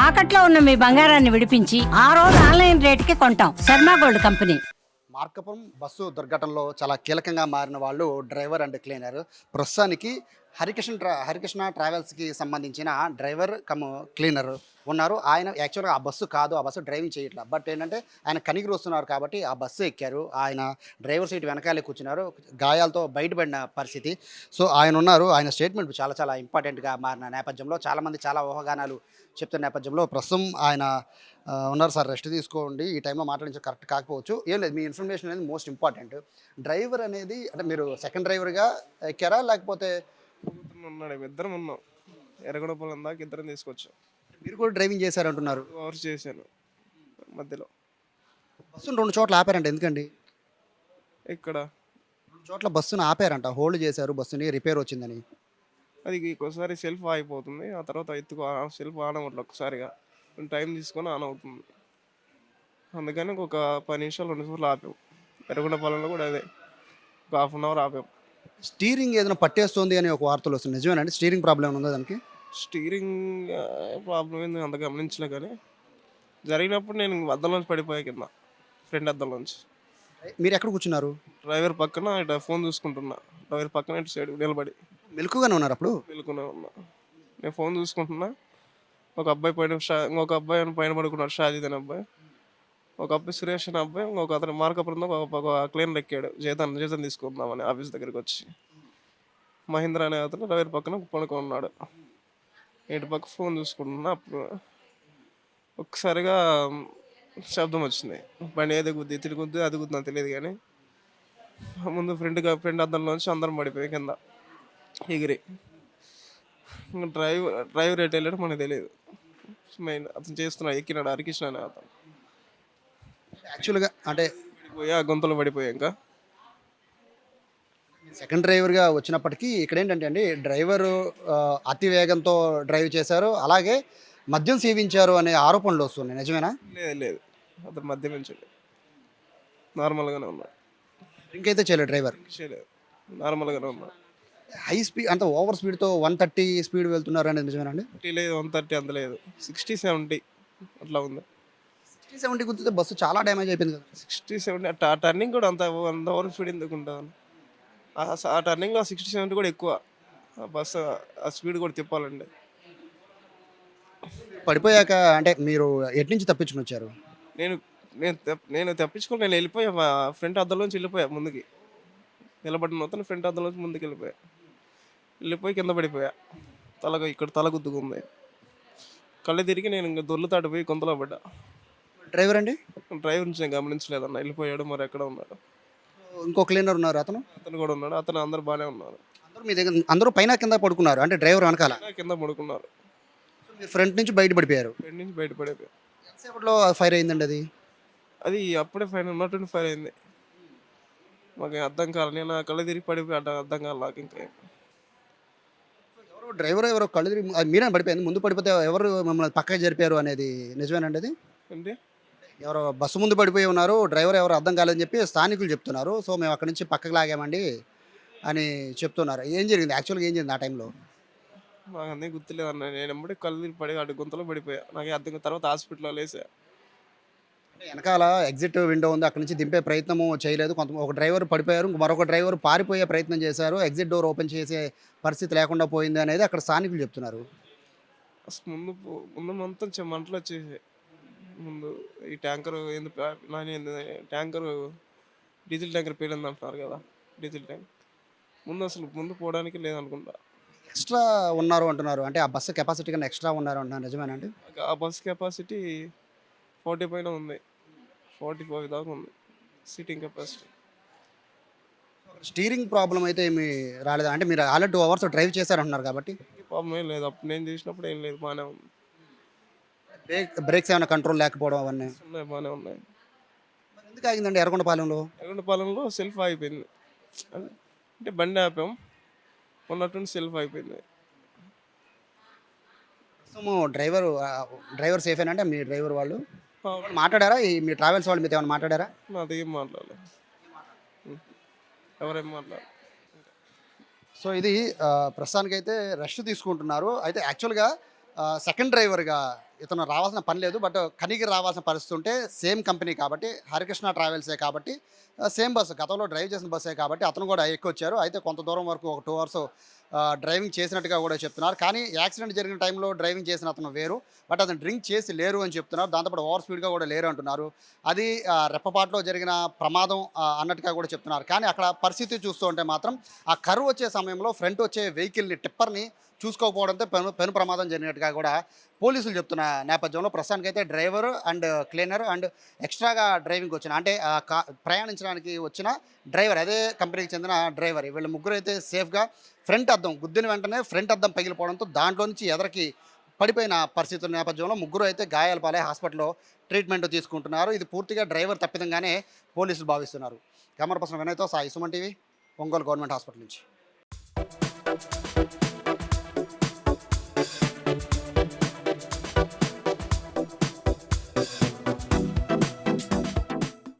తాకట్లో ఉన్న మీ బంగారాన్ని విడిపించి ఆ రోజు ఆన్లైన్ రేటుకి కొంటాం. Sharma gold company. Markapuram bus దుర్ఘటనలో చాలా కీలకంగా మారిన వాళ్ళు డ్రైవర్ అండ్ క్లీనర్. ప్రస్తుతానికి హరికృష్ణ ట్రావెల్స్కి సంబంధించిన డ్రైవర్ కమ్ క్లీనర్ ఉన్నారు. ఆయన యాక్చువల్గా ఆ బస్సు కాదు, ఆ బస్సు డ్రైవింగ్ చేయట్లా. బట్ ఏంటంటే ఆయన కనిగిరి వస్తున్నారు కాబట్టి ఆ బస్సు ఎక్కారు. ఆయన డ్రైవర్ సీట్ వెనకాలే కూర్చున్నారు. గాయాలతో బయటపడిన పరిస్థితి. సో ఆయన ఉన్నారు. ఆయన స్టేట్మెంట్ చాలా చాలా ఇంపార్టెంట్గా మారిన నేపథ్యంలో చాలామంది చాలా ఊహాగానాలు చెప్తున్న నేపథ్యంలో ప్రస్తుతం ఆయన ఉన్నారు. సార్ రెస్ట్ తీసుకోండి, ఈ టైంలో మాట్లాడించడం కరెక్ట్ కాకపోవచ్చు. ఏం లేదు, మీ ఇన్ఫర్మేషన్ అనేది మోస్ట్ ఇంపార్టెంట్. డ్రైవర్ అనేది అంటే మీరు సెకండ్ డ్రైవర్గా ఎక్కారా లేకపోతే ఉన్నాడు, ఇద్దరం ఉన్నాం. ఎర్రగొండపాలెం దాకా ఇద్దరం తీసుకొచ్చాం. మీరు కూడా డ్రైవింగ్ చేశారంటున్నారు? 2 అవర్స్ చేశాను మధ్యలో. బస్సును 2 చోట్ల ఆపారంట, ఎందుకండి? ఇక్కడ 2 చోట్ల బస్సును ఆపారంట, హోల్డ్ చేశారు, బస్సుని రిపేర్ వచ్చిందని. అది ఒకసారి సెల్ఫ్ అయిపోతుంది, ఆ తర్వాత సెల్ఫ్ ఆన్ అవ్వట్లేదు ఒకసారిగా. టైం తీసుకొని ఆన్ అవుతుంది. అందుకని ఒక 10 నిమిషాలు 2 సార్లు ఆపాం. ఎర్రగొండపాలెంలో కూడా అదే ఒక హాఫ్ అన్ అవర్ ఆపాం. స్టీరింగ్ ఏదైనా పట్టేస్తుంది అని ఒక వార్తలు వస్తుంది, నిజమేనండి? స్టీరింగ్ ప్రాబ్లం ఉందా దానికి? స్టీరింగ్ ప్రాబ్లం ఏంది అంత గమనించలే, కానీ జరిగినప్పుడు నేను అద్దంలోంచి పడిపోయా కింద, ఫ్రంట్ అద్దంలోంచి. మీరు ఎక్కడ కూర్చున్నారు? డ్రైవర్ పక్కన ఇటు ఫోన్ చూసుకుంటున్నా, డ్రైవర్ పక్కన ఇటు సైడ్ నిలబడి మెలకుగానే ఉన్నారు అప్పుడు? వెళ్తూనే ఉన్నా. నేను ఫోన్ చూసుకుంటున్నా. ఒక అబ్బాయి ఇంకొక అబ్బాయి పైన పడుకున్నాడు, షాజీద్ అనే అబ్బాయి. ఒక అబ్బాయి సురేష్ అనే అబ్బాయి, ఇంకొక అతను మార్కపురంలో ఒక క్లీనర్ ఎక్కాడు, జీతం తీసుకుందామని ఆఫీస్ దగ్గరికి వచ్చి. మహేంద్ర అనే అతను డ్రైవర్ పక్కన పడుకున్నాడు. ఇటు పక్క ఫోన్ చూసుకుంటున్నా. అప్పుడు ఒక్కసారిగా శబ్దం వచ్చింది. బండి ఏది గుద్ది తిరుగుద్ది అది గుద్ది నాకు తెలియదు, కానీ ముందు ఫ్రంట్ అద్దంలోంచి అందరం పడిపోయి కింద ఎగిరి. డ్రైవర్ ఎటు వెళ్ళాడు మనకు తెలియదు. మెయిన్ అతను ఎక్కినాడు హరికృష్ణ అనే అతను. యాక్చువల్గా అంటే పడిపోయా, గుంతలో పడిపోయా. ఇంకా సెకండ్ డ్రైవర్గా వచ్చినప్పటికీ ఇక్కడ ఏంటంటే అండి, డ్రైవరు అతి వేగంతో డ్రైవ్ చేశారు, అలాగే మద్యం సేవించారు అనే ఆరోపణలు వస్తున్నాయి, నిజమేనా? లేదు, అతను మధ్య నుంచి నార్మల్గానే ఉన్నాడు. డ్రింక్ అయితే చేయలేదు డ్రైవర్? చేయలేదు, నార్మల్గానే ఉన్నాడు. హై స్పీడ్ అంత ఓవర్ స్పీడ్తో 130 స్పీడ్ వెళ్తున్నారు అనేది నిజమేనండి? 50 లేదు, 130 అంత లేదు, 60-70 అట్లా ఉంది. 60-70 గుర్తుంటే బస్సు చాలా డ్యామేజ్ అయిపోయింది కదా? 60-70 ఆ టర్నింగ్ కూడా అంత ఓవర్ స్పీడ్ ఎందుకు ఉంటుంది? ఆ టర్నింగ్లో 60-70 కూడా ఎక్కువ. ఆ బస్సు ఆ స్పీడ్ కూడా తిప్పాలండి. పడిపోయాక అంటే మీరు ఎటు నుంచి తప్పించుకుని వచ్చారు? నేను నేను తప్పించుకొని నేను వెళ్ళిపోయా, మా ఫ్రంట్ అద్దంలోంచి వెళ్ళిపోయా. ముందుకి నిలబడిన మొత్తం ఫ్రంట్ అద్దంలోంచి ముందుకు వెళ్ళిపోయి కింద పడిపోయా. ఇక్కడ తల గుద్దుకుంది. కళ్ళు తిరిగి నేను ఇంకా దొర్లుతాడు పోయి కొంతలో పడ్డా. డ్రైవర్ అండి? డ్రైవర్ నుంచి నేను గమనించలేదన్న, వెళ్ళిపోయాడు, మరి ఎక్కడ ఉన్నాడు. ఇంకో క్లీనర్ ఉన్నారు, అతను కూడా ఉన్నాడు. అతను అందరు బాగానే ఉన్నారు. అందరూ మీ దగ్గర అందరూ పైన కింద పడుకున్నారు, అంటే డ్రైవర్ వెనకాల కింద పడుకున్నారు. ఫ్రంట్ నుంచి బయట పడిపోయారు? ఫ్రంట్ నుంచి బయటపడిపోయా. ఎంతసేపట్లో ఫైర్ అయిందండి అది? అది అప్పుడే ఉన్నట్టుండి ఫైర్ అయింది. మాకు అర్థం కాలేదు. నేను ఆ కళ్ళు తిరిగి పడిపోయి అర్థం కాదు నాకు. ఇంకా ఎవరో కళ్ళు తిరిగి మీరే పడిపోయింది, ముందు పడిపోతే ఎవరు మిమ్మల్ని పక్కకి జరిపారు అనేది నిజమేనండి? అది అంటే ఎవరో బస్సు ముందు పడిపోయి ఉన్నారు, డ్రైవర్ ఎవరు అర్థం కాలేదని చెప్పి స్థానికులు చెప్తున్నారు. సో మేము అక్కడి నుంచి పక్కకి లాగామండి అని చెప్తున్నారు. ఏం జరిగింది యాక్చువల్గా, ఏం జరిగింది ఆ టైంలో? నాకు అన్నీ గుర్తులేదు అన్న. నేను ఎమ్మడి కళ్ళు తిరిగి పడి అటు గుంతలో పడిపోయా. నాకు అర్థం తర్వాత హాస్పిటల్లో లేసా. వెనకాల ఎగ్జిట్ విండో ఉంది, అక్కడి నుంచి దింపే ప్రయత్నము చేయలేదు. ఒక డ్రైవర్ పడిపోయారు, మరొక డ్రైవర్ పారిపోయే ప్రయత్నం చేశారు, ఎగ్జిట్ డోర్ ఓపెన్ చేసే పరిస్థితి లేకుండా పోయింది అనేది అక్కడ స్థానికులు చెప్తున్నారు. అసలు ముందు మొత్తం మంటలు వచ్చేసి, ముందు ఈ ట్యాంకర్ ట్యాంకరు డీజిల్ ట్యాంకర్ పేలింది అంటున్నారు కదా, డీజిల్ ట్యాంక్ ముందు పోవడానికి లేదనుకుంటా. ఎక్స్ట్రా ఉన్నారు అంటున్నారు, అంటే ఆ బస్సు కెపాసిటీ కన్నా ఎక్స్ట్రా ఉన్నారు అంటున్నారు, నిజమేనండి? ఆ బస్ కెపాసిటీ 40 పైన ఉంది, 45 దాకా ఉంది సీటింగ్ కెపాసిటీ. స్టీరింగ్ ప్రాబ్లం అయితే ఏమి రాలేదు అంటే మీరు ఆల్రెడీ 2 అవర్స్ డ్రైవ్ చేశారంటున్నారు కాబట్టి? ప్రాబ్లం ఏం లేదు, అప్పుడు నేను చేసినప్పుడు ఏం లేదు, బాగానే ఉంది. బ్రేక్స్ ఏమైనా కంట్రోల్ లేకపోవడం అవన్నీ ఉన్నాయి, బాగానే ఉన్నాయి. ఎందుకు ఆగిందండి ఎర్రగొండపాలెంలో సెల్ఫ్ అయిపోయింది. అంటే బండి ఆపాం, ఉన్నట్టుండి సెల్ఫ్ అయిపోయింది. డ్రైవర్ సేఫ్ అంటే మీ డ్రైవర్ వాళ్ళు మాట్లాడారా? మీ ట్రావెల్స్ వాళ్ళు మీతో ఏమైనా మాట్లాడారా? నాది ఏం మాట్లాడలేదు, ఎవరేం మాట్లాడారు. సో ఇది ప్రస్తుతానికైతే రెస్ట్ తీసుకుంటున్నారు. అయితే యాక్చువల్గా సెకండ్ డ్రైవర్గా ఇతను రావాల్సిన పని లేదు, బట్ కనిగిరి రావాల్సిన పరిస్థితి ఉంటే సేమ్ కంపెనీ కాబట్టి హరికృష్ణ ట్రావెల్సే కాబట్టి సేమ్ బస్సు గతంలో డ్రైవ్ చేసిన బస్సే కాబట్టి అతను కూడా ఎక్కొచ్చారు. అయితే కొంత దూరం వరకు ఒక 2 అవర్స్ డ్రైవింగ్ చేసినట్టుగా కూడా చెప్తున్నారు. కానీ యాక్సిడెంట్ జరిగిన టైంలో డ్రైవింగ్ చేసిన అతను వేరు, బట్ అతను డ్రింక్ చేసి లేరు అని చెప్తున్నారు. దాంతోపాటు ఓవర్ స్పీడ్గా కూడా లేరు అంటున్నారు. అది రెప్పపాట్లో జరిగిన ప్రమాదం అన్నట్టుగా కూడా చెప్తున్నారు. కానీ అక్కడ పరిస్థితి చూస్తూ ఉంటే మాత్రం ఆ కర్వ్ వచ్చే సమయంలో ఫ్రంట్ వచ్చే వెహికల్ని టిప్పర్ని చూసుకోకపోవడంతో పెను ప్రమాదం జరిగినట్టుగా కూడా పోలీసులు చెప్తున్న నేపథ్యంలో ప్రస్తుతానికైతే డ్రైవర్ అండ్ క్లీనర్ అండ్ ఎక్స్ట్రాగా డ్రైవింగ్ వచ్చిన అంటే ప్రయాణించడానికి వచ్చిన డ్రైవర్, అదే కంపెనీకి చెందిన డ్రైవర్, వీళ్ళు ముగ్గురు అయితే సేఫ్గా ఫ్రంట్ అద్దం గుద్దిన వెంటనే ఫ్రంట్ అద్దం పగిలిపోవడంతో దాంట్లో నుంచి ఎదరికి పడిపోయిన పరిస్థితుల నేపథ్యంలో ముగ్గురు అయితే గాయాల పాలై హాస్పిటల్లో ట్రీట్మెంట్ తీసుకుంటున్నారు. ఇది పూర్తిగా డ్రైవర్ తప్పిదంగానే పోలీసులు భావిస్తున్నారు. కెమెరా పర్సన్ వినయ్తో Sai, Suman TV, Ongole government hospital నుంచి.